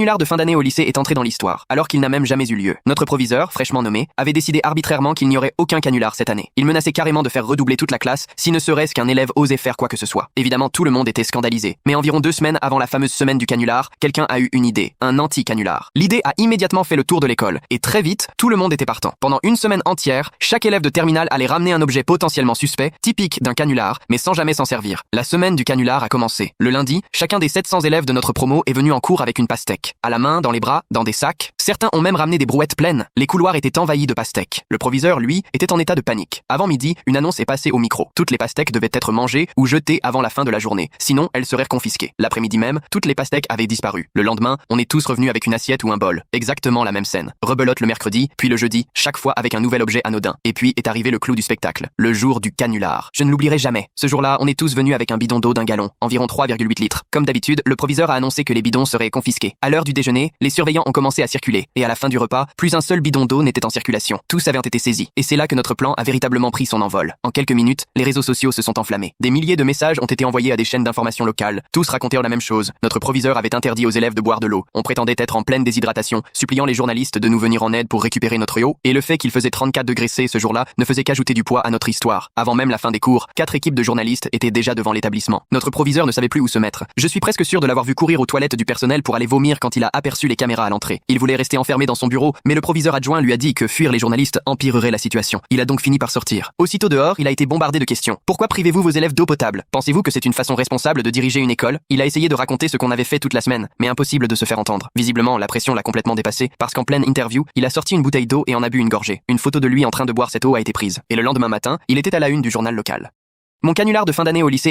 Canular de fin d'année au lycée est entré dans l'histoire, alors qu'il n'a même jamais eu lieu. Notre proviseur, fraîchement nommé, avait décidé arbitrairement qu'il n'y aurait aucun canular cette année. Il menaçait carrément de faire redoubler toute la classe si ne serait-ce qu'un élève osait faire quoi que ce soit. Évidemment, tout le monde était scandalisé. Mais environ 2 semaines avant la fameuse semaine du canular, quelqu'un a eu une idée, un anti-canular. L'idée a immédiatement fait le tour de l'école, et très vite, tout le monde était partant. Pendant une semaine entière, chaque élève de terminale allait ramener un objet potentiellement suspect, typique d'un canular, mais sans jamais s'en servir. La semaine du canular a commencé. Le lundi, chacun des 700 élèves de notre promo est venu en cours avec une pastèque. À la main, dans les bras, dans des sacs. Certains ont même ramené des brouettes pleines. Les couloirs étaient envahis de pastèques. Le proviseur, lui, était en état de panique. Avant midi, une annonce est passée au micro. Toutes les pastèques devaient être mangées ou jetées avant la fin de la journée. Sinon, elles seraient confisquées. L'après-midi même, toutes les pastèques avaient disparu. Le lendemain, on est tous revenus avec une assiette ou un bol. Exactement la même scène. Rebelote le mercredi, puis le jeudi, chaque fois avec un nouvel objet anodin. Et puis est arrivé le clou du spectacle. Le jour du canular. Je ne l'oublierai jamais. Ce jour-là, on est tous venus avec un bidon d'eau d'un gallon, environ 3,8 litres. Comme d'habitude, le proviseur a annoncé que les bidons seraient confisqués. À l'heure du déjeuner, les surveillants ont commencé à circuler. Et à la fin du repas, plus un seul bidon d'eau n'était en circulation. Tous avaient été saisis. Et c'est là que notre plan a véritablement pris son envol. En quelques minutes, les réseaux sociaux se sont enflammés. Des milliers de messages ont été envoyés à des chaînes d'information locales. Tous racontaient la même chose. Notre proviseur avait interdit aux élèves de boire de l'eau. On prétendait être en pleine déshydratation, suppliant les journalistes de nous venir en aide pour récupérer notre eau. Et le fait qu'il faisait 34 degrés C ce jour-là ne faisait qu'ajouter du poids à notre histoire. Avant même la fin des cours, 4 équipes de journalistes étaient déjà devant l'établissement. Notre proviseur ne savait plus où se mettre. Je suis presque sûr de l'avoir vu courir aux toilettes du personnel pour aller vomir quand il a aperçu les caméras à l'entrée. Il voulait rester enfermé dans son bureau, mais le proviseur adjoint lui a dit que fuir les journalistes empirerait la situation. Il a donc fini par sortir. Aussitôt dehors, il a été bombardé de questions. Pourquoi privez-vous vos élèves d'eau potable? Pensez-vous que c'est une façon responsable de diriger une école? Il a essayé de raconter ce qu'on avait fait toute la semaine, mais impossible de se faire entendre. Visiblement, la pression l'a complètement dépassé, parce qu'en pleine interview, il a sorti une bouteille d'eau et en a bu une gorgée. Une photo de lui en train de boire cette eau a été prise. Et le lendemain matin, il était à la une du journal local. Mon canular de fin d'année au lycée